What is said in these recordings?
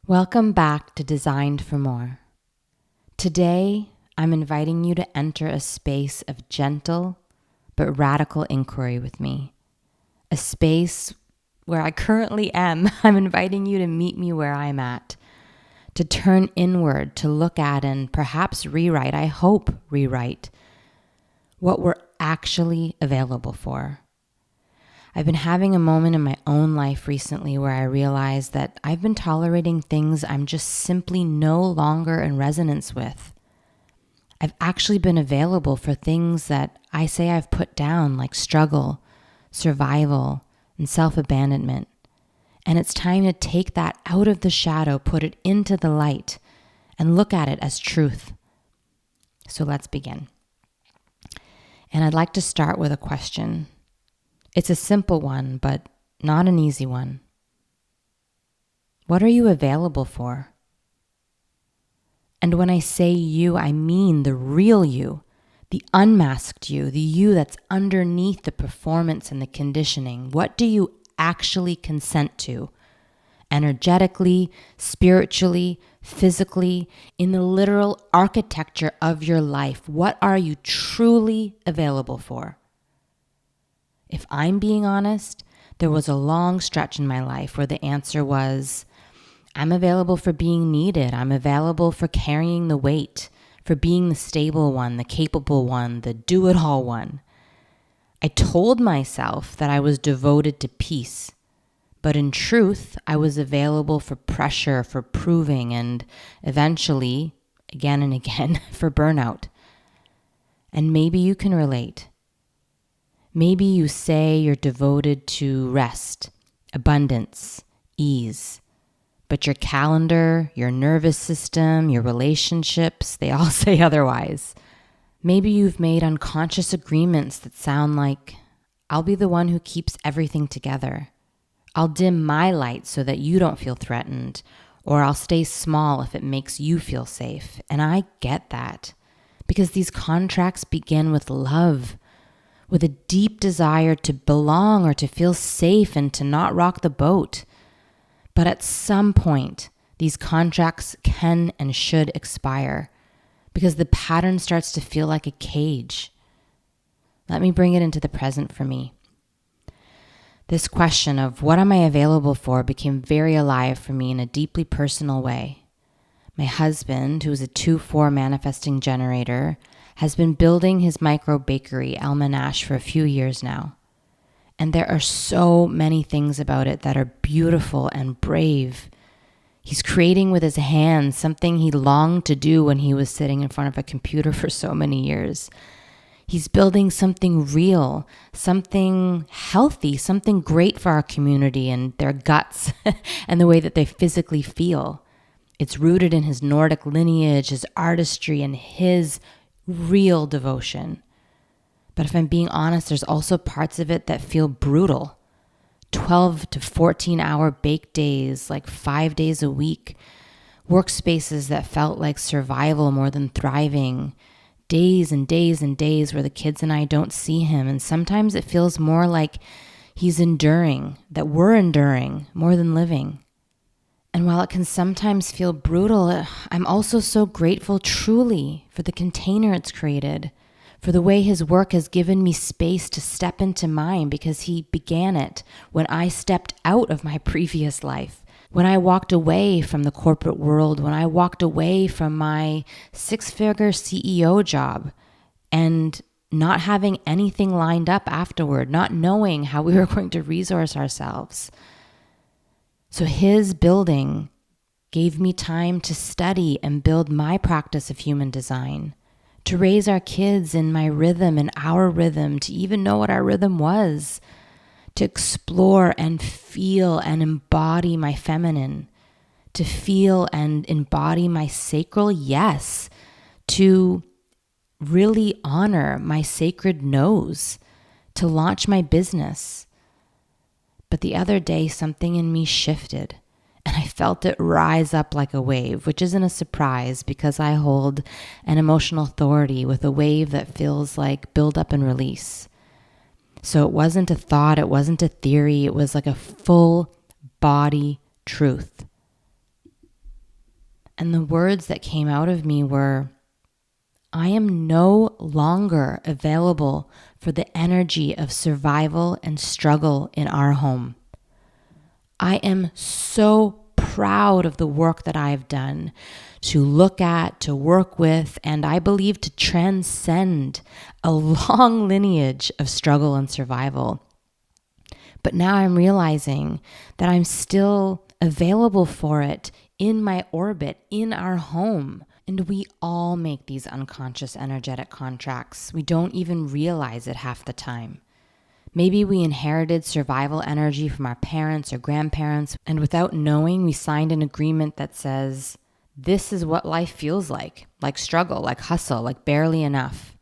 Welcome back to Designed for More. Today, I'm inviting you to enter a space of gentle but radical inquiry with me. A space where I currently am. I'm inviting you to meet me where I'm at, to turn inward, to look at and perhaps rewrite, I hope rewrite, what we're actually available for. I've been having a moment in my own life recently where I realized that I've been tolerating things I'm just simply no longer in resonance with. I've actually been available for things that I say I've put down, like struggle, survival, and self-abandonment. And it's time to take that out of the shadow, put it into the light, and look at it as truth. So let's begin. And I'd like to start with a question. It's a simple one, but not an easy one. What are you available for? And when I say you, I mean the real you, the unmasked you, the you that's underneath the performance and the conditioning. What do you actually consent to? Energetically, spiritually, physically, in the literal architecture of your life, what are you truly available for? If I'm being honest, there was a long stretch in my life where the answer was, I'm available for being needed. I'm available for carrying the weight, for being the stable one, the capable one, the do-it-all one. I told myself that I was devoted to peace, but in truth, I was available for pressure, for proving, and eventually, again and again, for burnout. And maybe you can relate. Maybe you say you're devoted to rest, abundance, ease, but your calendar, your nervous system, your relationships, they all say otherwise. Maybe you've made unconscious agreements that sound like, I'll be the one who keeps everything together. I'll dim my light so that you don't feel threatened, or I'll stay small if it makes you feel safe. And I get that, because these contracts begin with love, with a deep desire to belong or to feel safe and to not rock the boat. But at some point, these contracts can and should expire because the pattern starts to feel like a cage. Let me bring it into the present for me. This question of what am I available for became very alive for me in a deeply personal way. My husband, who is a 2-4 manifesting generator, has been building his micro bakery, Almanash, for a few years now. And there are so many things about it that are beautiful and brave. He's creating with his hands something he longed to do when he was sitting in front of a computer for so many years. He's building something real, something healthy, something great for our community and their guts and the way that they physically feel. It's rooted in his Nordic lineage, his artistry, and his real devotion. But if I'm being honest, there's also parts of it that feel brutal. 12 to 14 hour bake days, like 5 days a week. Workspaces that felt like survival more than thriving. Days and days and days where the kids and I don't see him. And sometimes it feels more like he's enduring, that we're enduring more than living. And while it can sometimes feel brutal, I'm also so grateful truly for the container it's created, for the way his work has given me space to step into mine because he began it when I stepped out of my previous life, when I walked away from the corporate world, when I walked away from my 6-figure CEO job and not having anything lined up afterward, not knowing how we were going to resource ourselves. So his building gave me time to study and build my practice of human design, to raise our kids in my rhythm and our rhythm, to even know what our rhythm was, to explore and feel and embody my feminine, to feel and embody my sacral yes, to really honor my sacred no's, to launch my business. But the other day, something in me shifted and I felt it rise up like a wave, which isn't a surprise because I hold an emotional authority with a wave that feels like build up and release. So it wasn't a thought, it wasn't a theory, it was like a full body truth. And the words that came out of me were, I am no longer available for the energy of survival and struggle in our home. I am so proud of the work that I have done to look at, to work with, and I believe to transcend a long lineage of struggle and survival. But now I'm realizing that I'm still available for it in my orbit, in our home. And we all make these unconscious energetic contracts. We don't even realize it half the time. Maybe we inherited survival energy from our parents or grandparents, and without knowing, we signed an agreement that says, this is what life feels like struggle, like hustle, like barely enough.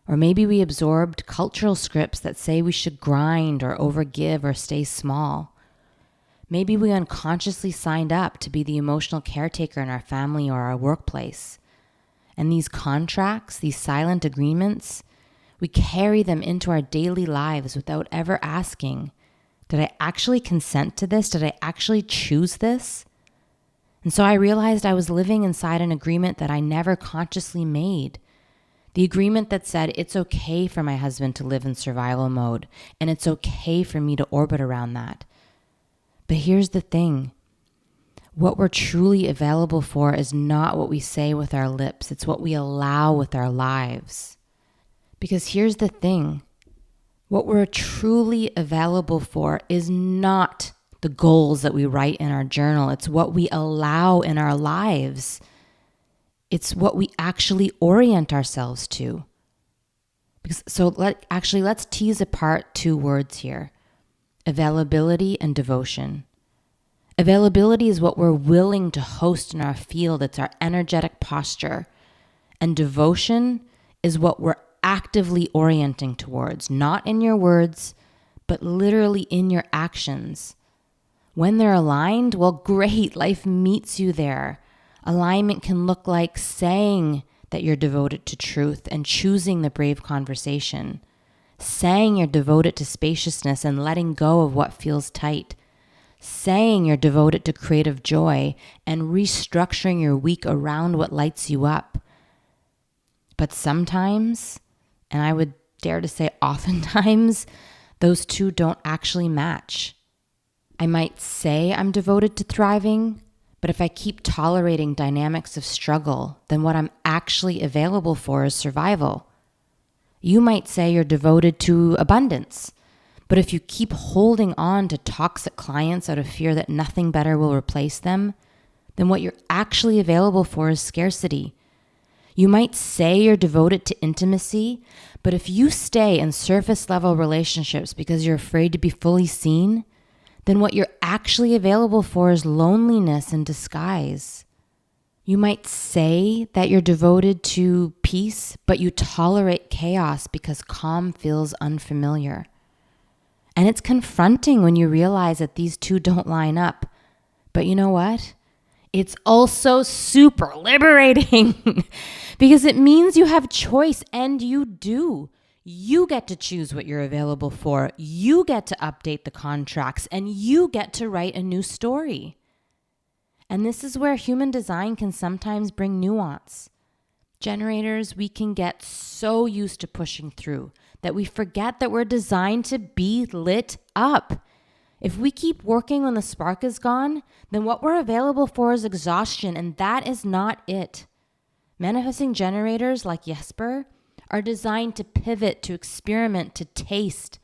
Or maybe we absorbed cultural scripts that say we should grind or overgive or stay small. Maybe we unconsciously signed up to be the emotional caretaker in our family or our workplace. And these contracts, these silent agreements, we carry them into our daily lives without ever asking, did I actually consent to this? Did I actually choose this? And so I realized I was living inside an agreement that I never consciously made. The agreement that said it's okay for my husband to live in survival mode, and it's okay for me to orbit around that. But here's the thing. What we're truly available for is not what we say with our lips. It's what we allow with our lives. Because here's the thing. What we're truly available for is not the goals that we write in our journal. It's what we allow in our lives. It's what we actually orient ourselves to. Let's tease apart two words here. Availability and devotion. Availability is what we're willing to host in our field. It's our energetic posture. And devotion is what we're actively orienting towards, not in your words, but literally in your actions. When they're aligned, well, great, life meets you there. Alignment can look like saying that you're devoted to truth and choosing the brave conversation. Saying you're devoted to spaciousness and letting go of what feels tight. Saying you're devoted to creative joy and restructuring your week around what lights you up. But sometimes, and I would dare to say oftentimes, those two don't actually match. I might say I'm devoted to thriving, but if I keep tolerating dynamics of struggle, then what I'm actually available for is survival. You might say you're devoted to abundance, but if you keep holding on to toxic clients out of fear that nothing better will replace them, then what you're actually available for is scarcity. You might say you're devoted to intimacy, but if you stay in surface level relationships because you're afraid to be fully seen, then what you're actually available for is loneliness in disguise. You might say that you're devoted to peace, but you tolerate chaos because calm feels unfamiliar. And it's confronting when you realize that these two don't line up. But you know what? It's also super liberating because it means you have choice, and you do. You get to choose what you're available for. You get to update the contracts, and you get to write a new story. And this is where human design can sometimes bring nuance. Generators, we can get so used to pushing through that we forget that we're designed to be lit up. If we keep working when the spark is gone, then what we're available for is exhaustion, and that is not it. Manifesting generators like Jesper are designed to pivot, to experiment, to taste.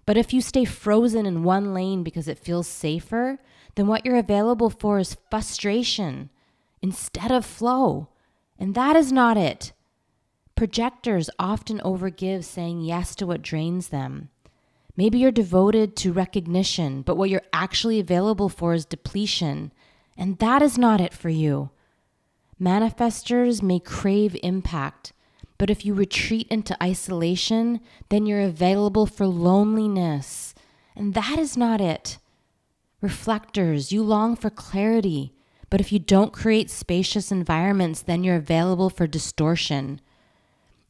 But if you stay frozen in one lane because it feels safer, then what you're available for is frustration instead of flow. And that is not it. Projectors often overgive, saying yes to what drains them. Maybe you're devoted to recognition, but what you're actually available for is depletion. And that is not it for you. Manifestors may crave impact, but if you retreat into isolation, then you're available for loneliness. And that is not it. Reflectors, you long for clarity, but if you don't create spacious environments, then you're available for distortion.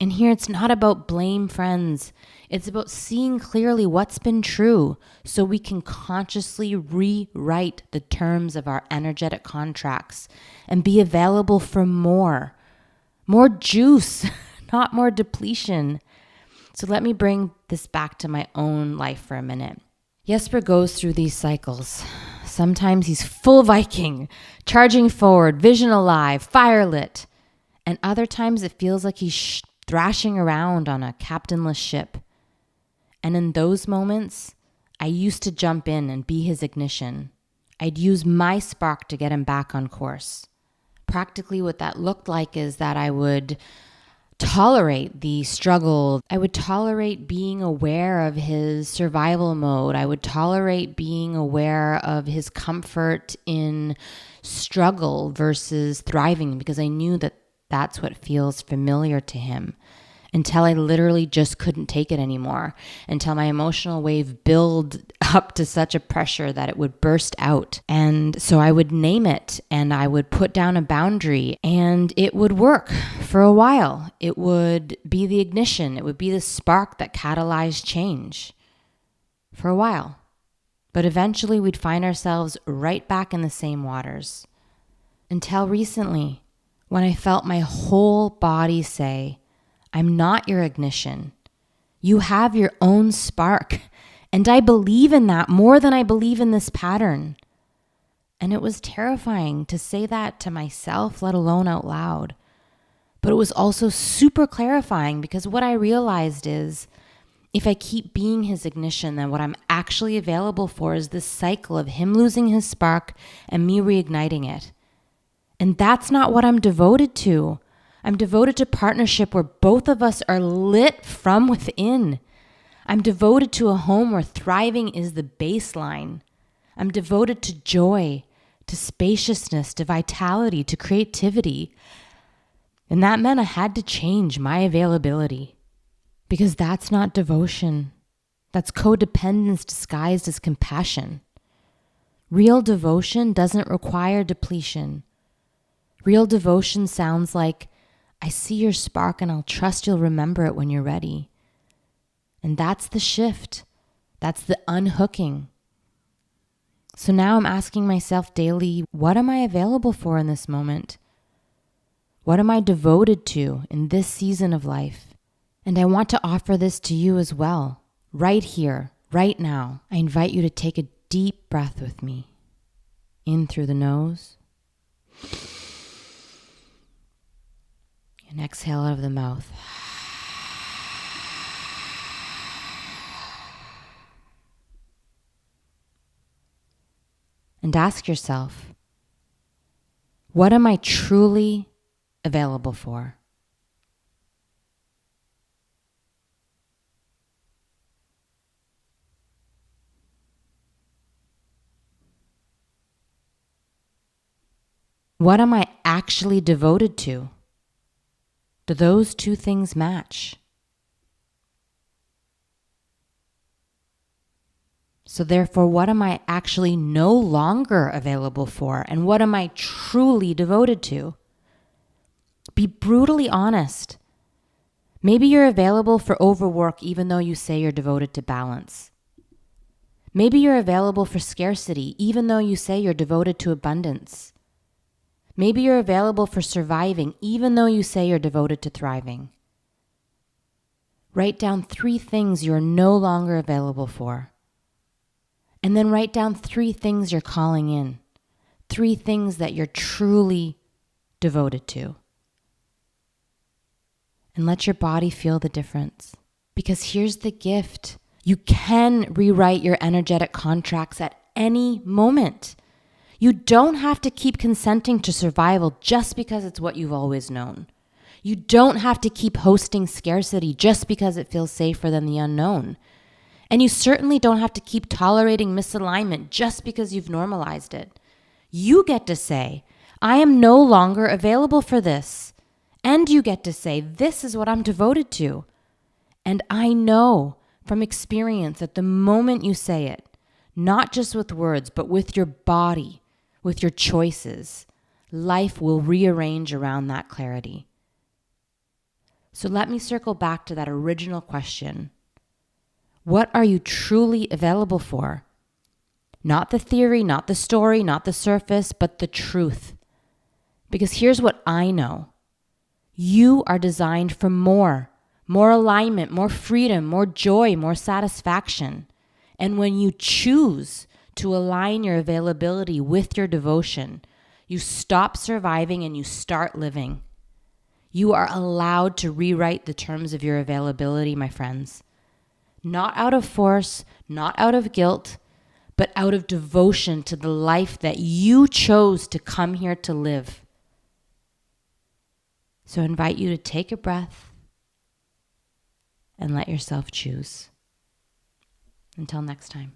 And here it's not about blame, friends. It's about seeing clearly what's been true so we can consciously rewrite the terms of our energetic contracts and be available for more juice, not more depletion. So let me bring this back to my own life for a minute. Jesper goes through these cycles. Sometimes he's full Viking, charging forward, vision alive, fire lit. And other times it feels like he's thrashing around on a captainless ship. And in those moments, I used to jump in and be his ignition. I'd use my spark to get him back on course. Practically what that looked like is that I would tolerate the struggle. I would tolerate being aware of his survival mode. I would tolerate being aware of his comfort in struggle versus thriving, because I knew that that's what feels familiar to him, until I literally just couldn't take it anymore, until my emotional wave built up to such a pressure that it would burst out. And so I would name it and I would put down a boundary, and it would work for a while. It would be the ignition. It would be the spark that catalyzed change for a while. But eventually we'd find ourselves right back in the same waters. Until recently, when I felt my whole body say, I'm not your ignition. You have your own spark. And I believe in that more than I believe in this pattern. And it was terrifying to say that to myself, let alone out loud. But it was also super clarifying, because what I realized is if I keep being his ignition, then what I'm actually available for is this cycle of him losing his spark and me reigniting it. And that's not what I'm devoted to. I'm devoted to partnership where both of us are lit from within. I'm devoted to a home where thriving is the baseline. I'm devoted to joy, to spaciousness, to vitality, to creativity. And that meant I had to change my availability, because that's not devotion. That's codependence disguised as compassion. Real devotion doesn't require depletion. Real devotion sounds like, I see your spark and I'll trust you'll remember it when you're ready. And that's the shift. That's the unhooking. So now I'm asking myself daily, what am I available for in this moment? What am I devoted to in this season of life? And I want to offer this to you as well, right here, right now. I invite you to take a deep breath with me. In through the nose. And exhale out of the mouth. And ask yourself, what am I truly available for? What am I actually devoted to? Do those two things match? So therefore, what am I actually no longer available for? And what am I truly devoted to? Be brutally honest. Maybe you're available for overwork even though you say you're devoted to balance. Maybe you're available for scarcity even though you say you're devoted to abundance. Maybe you're available for surviving even though you say you're devoted to thriving. Write down 3 things you're no longer available for. And then write down 3 things you're calling in. 3 things that you're truly devoted to. And let your body feel the difference. Because here's the gift. You can rewrite your energetic contracts at any moment. You don't have to keep consenting to survival just because it's what you've always known. You don't have to keep hosting scarcity just because it feels safer than the unknown. And you certainly don't have to keep tolerating misalignment just because you've normalized it. You get to say, I am no longer available for this. And you get to say, this is what I'm devoted to. And I know from experience that the moment you say it, not just with words, but with your body, with your choices, life will rearrange around that clarity. So let me circle back to that original question. What are you truly available for? Not the theory, not the story, not the surface, but the truth. Because here's what I know. You are designed for more alignment, more freedom, more joy, more satisfaction. And when you choose to align your availability with your devotion, you stop surviving and you start living. You are allowed to rewrite the terms of your availability, my friends. Not out of force, not out of guilt, but out of devotion to the life that you chose to come here to live. So I invite you to take a breath and let yourself choose. Until next time.